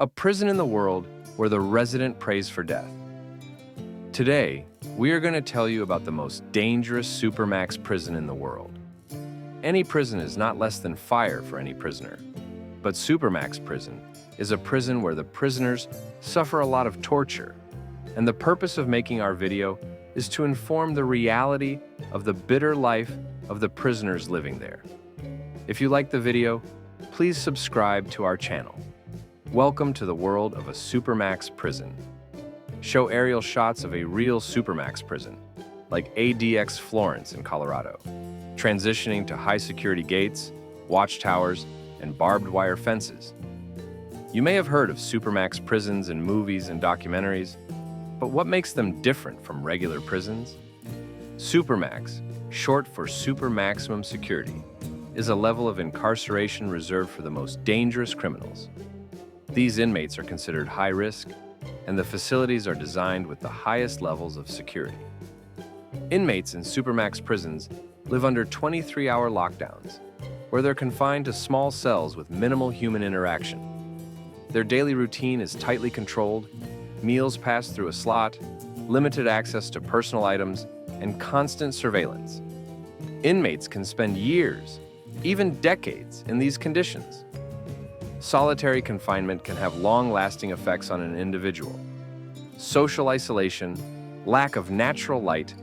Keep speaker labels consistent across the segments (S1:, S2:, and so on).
S1: a prison in the world where the resident prays for death. Today, we are going to tell you about the most dangerous Supermax prison in the world. Any prison is not less than fire for any prisoner, but Supermax prison is a prison where the prisoners suffer a lot of torture, and the purpose of making our video is to inform the reality of the bitter life of the prisoners living there. If you like the video, please subscribe to our channel. Welcome to the world of a Supermax prison. Show aerial shots of a real Supermax prison, like ADX Florence in Colorado, transitioning to high-security gates, watchtowers, and barbed wire fences. You may have heard of Supermax prisons in movies and documentaries, but what makes them different from regular prisons? Supermax, short for Super Maximum Security, is a level of incarceration reserved for the most dangerous criminals. These inmates are considered high risk, and the facilities are designed with the highest levels of security. Inmates in Supermax prisons live under 23-hour lockdowns, where they're confined to small cells with minimal human interaction. Their daily routine is tightly controlled, meals pass through a slot, limited access to personal items, and constant surveillance. Inmates can spend years, even decades, in these conditions. Solitary confinement can have long-lasting effects on an individual. Social isolation, lack of natural light,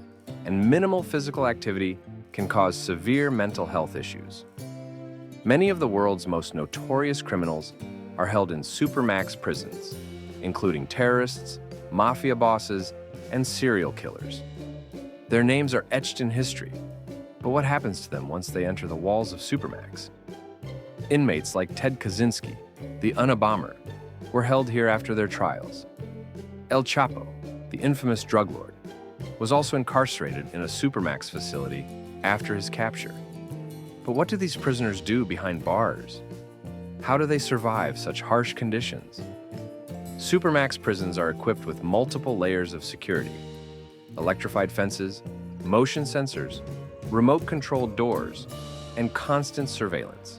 S1: and minimal physical activity can cause severe mental health issues. Many of the world's most notorious criminals are held in Supermax prisons, including terrorists, mafia bosses, and serial killers. Their names are etched in history, but what happens to them once they enter the walls of Supermax? Inmates like Ted Kaczynski, the Unabomber, were held here after their trials. El Chapo, the infamous drug lord, was also incarcerated in a Supermax facility after his capture. But what do these prisoners do behind bars? How do they survive such harsh conditions? Supermax prisons are equipped with multiple layers of security: electrified fences, motion sensors, remote-controlled doors, and constant surveillance.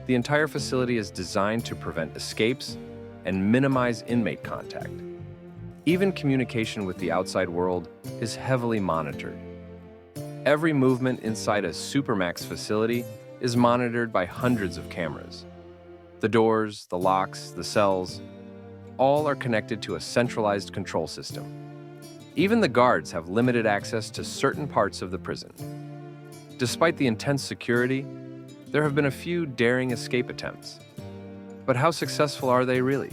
S1: The entire facility is designed to prevent escapes and minimize inmate contact. Even communication with the outside world is heavily monitored. Every movement inside a Supermax facility is monitored by hundreds of cameras. The doors, the locks, the cells, all are connected to a centralized control system. Even the guards have limited access to certain parts of the prison. Despite the intense security, there have been a few daring escape attempts. But how successful are they really?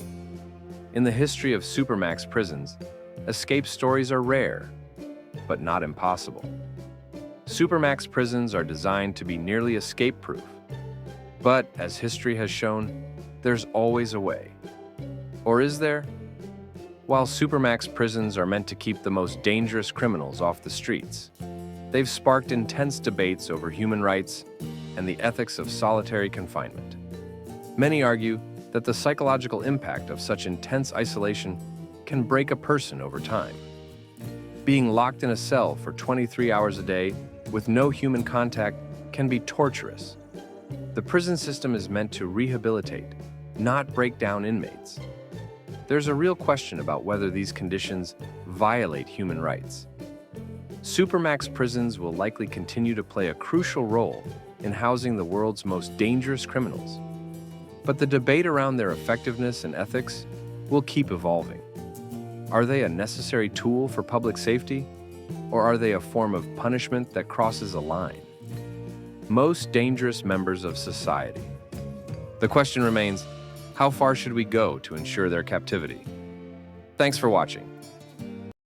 S1: In the history of Supermax prisons, escape stories are rare, but not impossible. Supermax prisons are designed to be nearly escape-proof. But, as history has shown, there's always a way. Or is there? While Supermax prisons are meant to keep the most dangerous criminals off the streets, they've sparked intense debates over human rights and the ethics of solitary confinement. Many argue that the psychological impact of such intense isolation can break a person over time. Being locked in a cell for 23 hours a day with no human contact can be torturous. The prison system is meant to rehabilitate, not break down inmates. There's a real question about whether these conditions violate human rights. Supermax prisons will likely continue to play a crucial role in housing the world's most dangerous criminals. But the debate around their effectiveness and ethics will keep evolving. Are they a necessary tool for public safety, or are they a form of punishment that crosses a line? Most dangerous members of society. The question remains, how far should we go to ensure their captivity? Thanks for watching.